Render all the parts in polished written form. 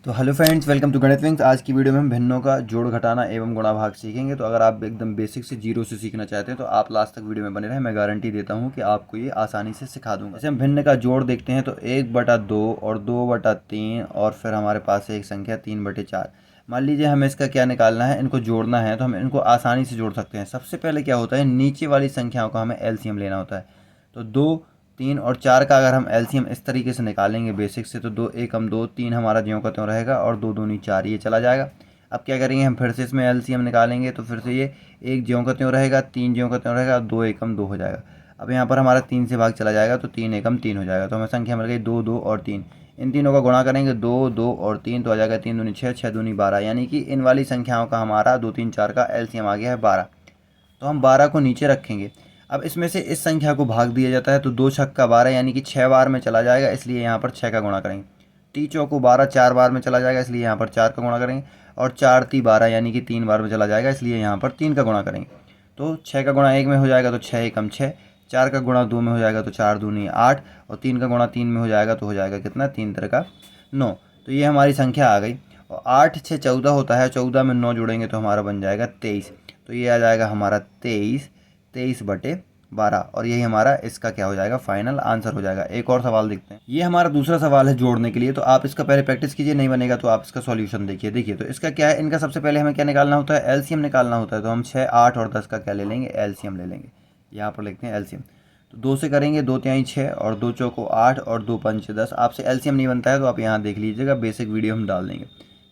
तो hello friends, welcome to गणित wings. आज की वीडियो में हम भिन्नों का जोड़ घटाना एवं गुणा भाग सीखेंगे। तो अगर आप एकदम बेसिक से जीरो से सीखना चाहते हैं तो आप लास्ट तक वीडियो में बने रहें। मैं गारंटी देता हूं कि आपको ये आसानी से सिखा दूंगा। जैसे हम भिन्न का जोड़ देखते हैं तो 1/2 और 2/3 और फिर हमारे पास है एक संख्या 3/4। मान लीजिए हमें इसका क्या निकालना है, इनको जोड़ना है तो हम इनको आसानी से जोड़ सकते हैं। सबसे पहले क्या होता है, नीचे वाली संख्याओं का हमें एलसीएम लेना होता है। तो 2, 3 और 4 का अगर हम एलसीएम इस तरीके से निकालेंगे बेसिक से, तो 2 एकम 2, 3 हमारा ज्यों का त्यों रहेगा और 2 दूनी 4 ये चला जाएगा। अब क्या करेंगे, हम फिर से इसमें एलसीएम निकालेंगे तो फिर से ये 1 ज्यों का त्यों रहेगा, 3 ज्यों का त्यों रहेगा, 2 एकम 2 हो जाएगा। अब यहाँ पर हमारा 3 से भाग चला जाएगा तो 3 एकम 3 हो जाएगा। तो हमें संख्या मिल गई 2, 2 और 3। इन तीनों का गुणा करेंगे, 2, 2 और 3 तो आ जाएगा 3 दूनी 6, 6 दूनी 12, यानी कि इन वाली संख्याओं का हमारा 2, 3, 4 का एलसीएम आ गया है 12। तो हम 12 को नीचे रखेंगे। अब इसमें से इस संख्या को भाग दिया जाता है तो 2 छक्का 12 यानी कि 6 बार में चला जाएगा, इसलिए यहाँ पर 6 का गुणा करेंगे। टी चौको 12 4 बार में चला जाएगा, इसलिए यहाँ पर 4 का गुणा करेंगे। और 4 ती 12 यानी कि 3 बार में चला जाएगा, इसलिए यहाँ पर 3 का गुणा करेंगे। तो 6 का गुणा 1 में हो जाएगा तो 6 एकम 6, 4 का गुणा 2 में हो जाएगा तो 4 दूनी 8 और 3 का गुणा 3 में हो जाएगा तो हो जाएगा कितना, 3 3 का 9। तो ये हमारी संख्या आ गई। और 8 6 14 होता है, 14 में 9 जोड़ेंगे तो हमारा बन जाएगा 23। तो ये आ जाएगा हमारा 23/12 और यही हमारा इसका क्या हो जाएगा, फाइनल आंसर हो जाएगा। एक और सवाल देखते हैं। ये हमारा दूसरा सवाल है जोड़ने के लिए, तो आप इसका पहले प्रैक्टिस कीजिए, नहीं बनेगा तो आप इसका सॉल्यूशन देखिए। देखिए तो इसका क्या है, इनका सबसे पहले हमें क्या निकालना होता है, एलसीएम निकालना होता है। तो हम 6, 8 और 10 का क्या ले लेंगे, एलसीएम ले लेंगे। यहाँ पर लिखते हैं एलसीएम। तो 2 से करेंगे, 2 तिहाई 6 और 2 चौको 8 और 2 पंचे 10। आपसे एलसीएम नहीं बनता है तो आप यहाँ देख लीजिएगा, बेसिक वीडियो हम डाल देंगे।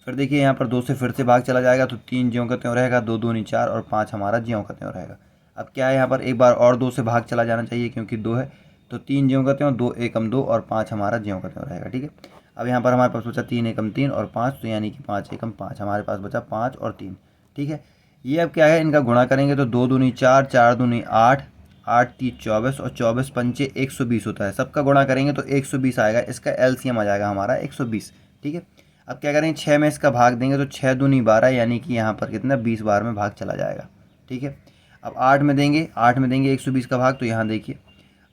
फिर देखिए यहाँ पर 2 से फिर से भाग चला जाएगा तो 3 ज्यों का त्यों रहेगा, 2 दूनी 4 और 5 हमारा ज्यों का त्यों रहेगा। अब क्या है, यहाँ पर एक बार और 2 से भाग चला जाना चाहिए क्योंकि 2 है। तो 3 ज्यों का त्यों, 2 एकम 2 और 5 हमारा ज्यों का त्यों रहेगा। ठीक है। अब यहाँ पर हमारे पास बचा 3 एकम 3 और 5, तो यानी कि 5 एकम 5 हमारे पास बचा 5 और 3। ठीक है। ये अब क्या है, इनका गुणा करेंगे तो 2 दूनी 4, 4 दूनी 8, 8 ती 24 और 24 पंचे 120 होता है। सबका गुणा करेंगे तो 120 आएगा, इसका एलसीएम आ जाएगा हमारा 120। ठीक है। अब क्या करेंगे, 6 में इसका भाग देंगे तो 6 दूनी 12 यानी कि यहाँ पर कितना, 20 बार में भाग चला जाएगा। ठीक है। अब 8 में देंगे, 8 में देंगे 120 का भाग, तो यहाँ देखिए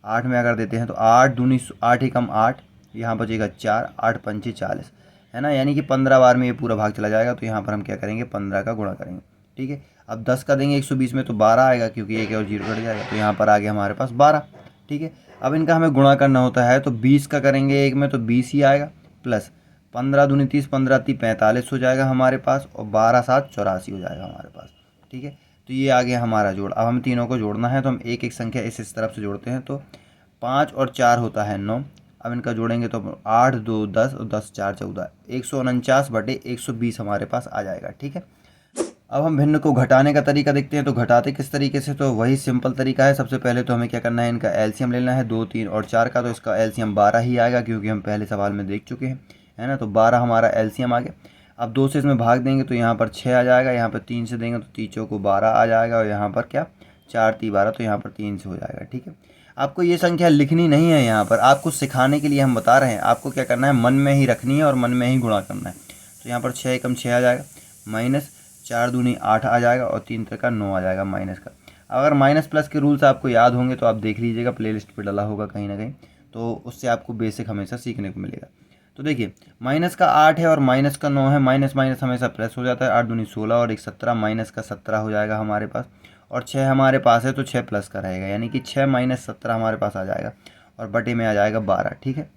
8 में अगर देते हैं तो 8 दूनी 8 एकम 8, यहाँ बचेगा 4, 8 पंचे 40 है ना, यानी कि 15 बार में ये पूरा भाग चला जाएगा। तो यहाँ पर हम क्या करेंगे, 15 का गुणा करेंगे। ठीक है। अब 10 का देंगे 120 में तो 12 आएगा, क्योंकि एक और जीरो कट जाएगा, तो यहाँ पर आ गया हमारे पास 12। ठीक है। अब इनका हमें गुणा करना होता है तो 20 का करेंगे एक में तो 20 ही आएगा, प्लस 15 दूनी 30, 15 ती 45 हो जाएगा हमारे पास, और 12 7 84 हो जाएगा हमारे पास। ठीक है। तो ये आ गया हमारा जोड़। अब हम तीनों को जोड़ना है तो हम एक एक संख्या इस तरफ से जोड़ते हैं। तो 5 और 4 होता है 9। अब इनका जोड़ेंगे तो 8 2 10 और 10 4 14, 149/120 हमारे पास आ जाएगा। ठीक है। अब हम भिन्न को घटाने का तरीका देखते हैं। तो घटाते किस तरीके से, तो वही सिंपल तरीका है। सबसे पहले तो हमें क्या करना है, इनका एलसीएम लेना है 2, 3 और 4 का। तो इसका एलसीएम 12 ही आएगा, क्योंकि हम पहले सवाल में देख चुके हैं, है ना। तो 12 हमारा एलसीएम आ गया। अब 2 से इसमें भाग देंगे तो यहाँ पर 6 आ जाएगा, यहाँ पर 3 से देंगे तो तीचों को 12 आ जाएगा, और यहाँ पर क्या, 4 ती 12, तो यहाँ पर 3 से हो जाएगा। ठीक है। आपको ये संख्या लिखनी नहीं है, यहाँ पर आपको सिखाने के लिए हम बता रहे हैं। आपको क्या करना है, मन में ही रखनी है और मन में ही गुणा करना है। तो यहाँ पर 6 एकम 6 आ जाएगा, माइनस 4 दूनी 8 आ जाएगा, और 3 का 9 आ जाएगा माइनस का। अगर माइनस प्लस के रूल्स आपको याद होंगे तो आप देख लीजिएगा, प्लेलिस्ट पे डला होगा कहीं ना कहीं, तो उससे आपको बेसिक हमेशा सीखने को मिलेगा। तो देखिए माइनस का 8 है और माइनस का 9 है, माइनस माइनस हमेशा प्लस हो जाता है। 8 दूनी 16 और 1 17, माइनस का 17 हो जाएगा हमारे पास, और 6 हमारे पास है तो 6 प्लस का रहेगा, यानी कि 6 माइनस 17 हमारे पास आ जाएगा, और बटे में आ जाएगा 12। ठीक है।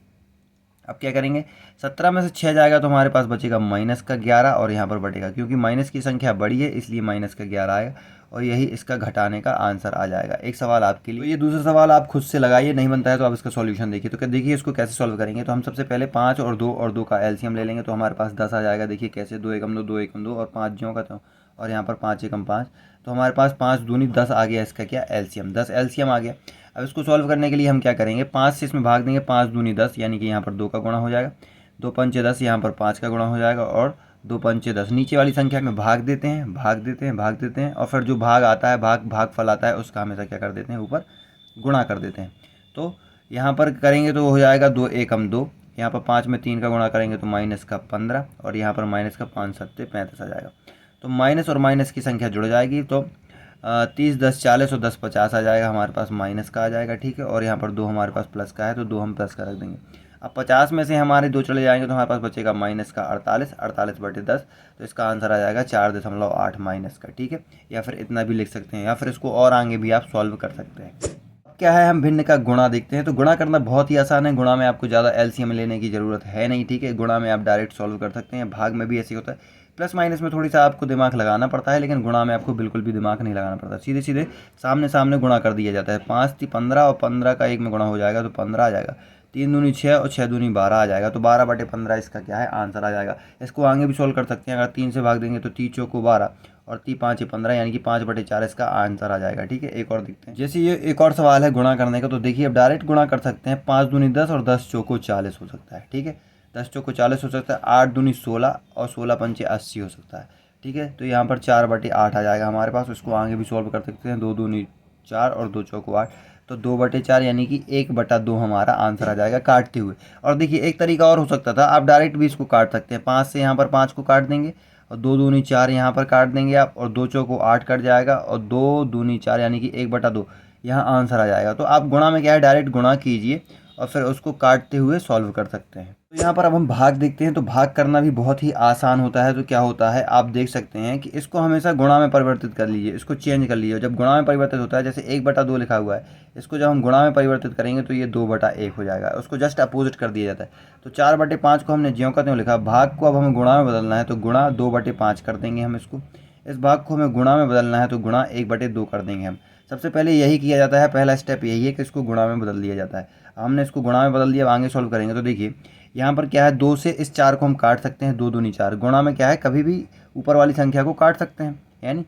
अब क्या करेंगे, 17 में से 6 जाएगा तो हमारे पास बचेगा माइनस का 11, और यहाँ पर बटेगा, क्योंकि माइनस की संख्या बड़ी है इसलिए माइनस का 11 आएगा, और यही इसका घटाने का आंसर आ जाएगा। एक सवाल आपके लिए। तो ये दूसरा सवाल आप खुद से लगाइए, नहीं बनता है तो आप इसका सॉल्यूशन देखिए। तो क्या देखिए इसको कैसे सॉल्व करेंगे। तो हम सबसे पहले 5 और 2 और 2 का एलसीएम ले लेंगे, तो हमारे पास 10 आ जाएगा। देखिए कैसे, 2 एकम 2, 2 एकम 2 और 5 ज्यों का त्यों, और यहाँ पर 5 एकम 5, तो हमारे पास 5 दूनी 10 आ गया, इसका क्या, एलसीएम 10 एलसीएम आ गया। अब इसको सॉल्व करने के लिए हम क्या करेंगे, 5 से इसमें भाग देंगे, 5 दूनी 10 यानी कि यहाँ पर 2 का गुणा हो जाएगा, 2 पंचे 10, यहाँ पर 5 का गुणा हो जाएगा, और 2 पंचे 10, नीचे वाली संख्या में भाग देते हैं, भाग देते हैं, भाग देते हैं, और फिर जो भाग आता है, भागफल आता है, उसका हमेशा क्या कर देते हैं, ऊपर गुणा कर देते हैं। तो यहाँ पर करेंगे तो हो जाएगा 2 एकम 2, यहाँ पर 5 में 3 का गुणा करेंगे तो माइनस का 15, और यहाँ पर माइनस का 5 सत्ते 35 आ जाएगा। तो माइनस और माइनस की संख्या जुड़ जाएगी, तो 30 10 40 और 10 50 आ जाएगा हमारे पास, माइनस का आ जाएगा। ठीक है। और यहाँ पर 2 हमारे पास प्लस का है, तो 2 हम प्लस का रख देंगे। अब 50 में से हमारे 2 चले जाएंगे तो हमारे पास बचेगा माइनस का 48, 48/10, तो इसका आंसर आ जाएगा 4.8 माइनस का, ठीक है। या फिर इतना भी लिख सकते हैं, या फिर इसको और आगे भी आप सॉल्व कर सकते हैं। क्या है, हम भिन्न का गुणा देखते हैं। तो गुणा करना बहुत ही आसान है, गुणा में आपको ज़्यादा एलसीएम लेने की ज़रूरत है नहीं, ठीक है। गुणा में आप डायरेक्ट सॉल्व कर सकते हैं। भाग में भी ऐसे होता है, प्लस माइनस में थोड़ी सा आपको दिमाग लगाना पड़ता है, लेकिन गुणा में आपको बिल्कुल भी दिमाग नहीं लगाना पड़ता, सीधे सीधे सामने सामने गुणा कर दिया जाता है। 5 × 15 और 15 का 1 में गुणा हो जाएगा तो 15 आ जाएगा। 3 दूनी 6 और 6 दूनी 12 आ जाएगा, तो 12/15 इसका क्या है, आंसर आ जाएगा। इसको आगे भी सॉल्व कर सकते हैं, अगर 3 से भाग देंगे तो 3 चौको 12 और 3 5 15, यानी कि 5/4 इसका आंसर आ जाएगा, ठीक है। एक और देखते हैं, जैसे ये एक और सवाल है गुणा करने का। तो देखिए अब डायरेक्ट गुणा कर सकते हैं, 5 दूनी 10 और 10 चौको 40 हो सकता है, ठीक है। 10 चौको 40 हो सकता है, 8 दूनी 16 और 16 पंचे 80 हो सकता है, ठीक है। तो यहाँ पर 4/8 आ जाएगा हमारे पास। उसको आगे भी सॉल्व कर सकते हैं, 2 दूनी 4 और 2 चौको 8, तो 2/4 यानी कि 1/2 हमारा आंसर आ जाएगा काटते हुए। और देखिए एक तरीका और हो सकता था, आप डायरेक्ट भी इसको काट सकते हैं। 5 से यहाँ पर 5 को काट देंगे और 2 दूनी 4 यहाँ पर काट देंगे आप, और 2 चौको 8 कट जाएगा, और 2 दूनी 4 यानी कि 1/2 यहाँ आंसर आ जाएगा। तो आप गुणा में क्या है, डायरेक्ट गुणा कीजिए और फिर उसको काटते हुए सॉल्व कर सकते हैं। तो यहाँ पर अब हम भाग देखते हैं। तो भाग करना भी बहुत ही आसान होता है। तो क्या होता है, आप देख सकते हैं कि इसको हमेशा गुणा में परिवर्तित कर लीजिए, इसको चेंज कर लीजिए। जब गुणा में परिवर्तित होता है, जैसे 1/2 लिखा हुआ है, इसको जब हम गुणा में परिवर्तित करेंगे तो ये 2/1 हो जाएगा, उसको जस्ट अपोजिट कर दिया जाता है। तो 4/5 को हमने ज्यों का त्यों लिखा, भाग को अब हमें गुणा में बदलना है तो गुणा 2/5 कर देंगे हम इसको। इस भाग को हमें गुणा में बदलना है तो गुणा 1/2 कर देंगे हम। सबसे पहले यही किया जाता है, पहला स्टेप यही है कि इसको गुणा में बदल दिया जाता है। हमने इसको गुणा में बदल दिया, अब आगे सॉल्व करेंगे। तो देखिए यहाँ पर क्या है, 2 से इस 4 को हम काट सकते हैं, 2 दूनी 4। गुणा में क्या है, कभी भी ऊपर वाली संख्या को काट सकते हैं, यानी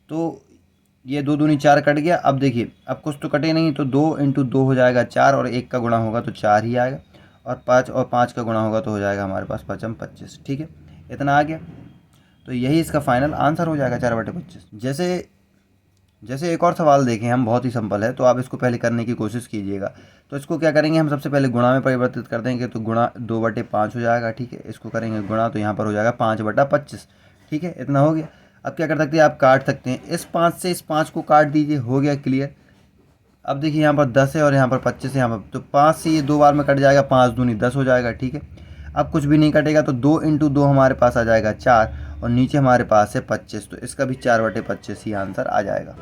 तो ये 2 दूनी 4 कट गया। अब देखिए अब कुछ तो कटे नहीं, तो 2 × 2 हो जाएगा 4, और 1 का गुणा होगा तो 4 ही आएगा, और 5 का गुणा होगा तो हो जाएगा हमारे पास 5 × 25, ठीक है। इतना आ गया, तो यही इसका फाइनल आंसर हो जाएगा 4/25। जैसे एक और सवाल देखें हम, बहुत ही सिंपल है, तो आप इसको पहले करने की कोशिश कीजिएगा। तो इसको क्या करेंगे, हम सबसे पहले गुणा में परिवर्तित कर देंगे, तो गुणा 2/5 हो जाएगा, ठीक है। इसको करेंगे गुणा, तो यहाँ पर हो जाएगा 5/25, ठीक है। इतना हो गया। अब क्या कर सकते हैं, आप काट सकते हैं, इस 5 से इस 5 को काट दीजिए, हो गया क्लियर। अब देखिए यहाँ पर 10 है और यहाँ पर 25 है, यहाँ पर तो 5 से ये 2 बार में कट जाएगा, 5 दूनी 10 हो जाएगा, ठीक है। अब कुछ भी नहीं कटेगा, तो 2 × 2 हमारे पास आ जाएगा 4, और नीचे हमारे पास है 25, तो इसका भी 4/25 ही आंसर आ जाएगा।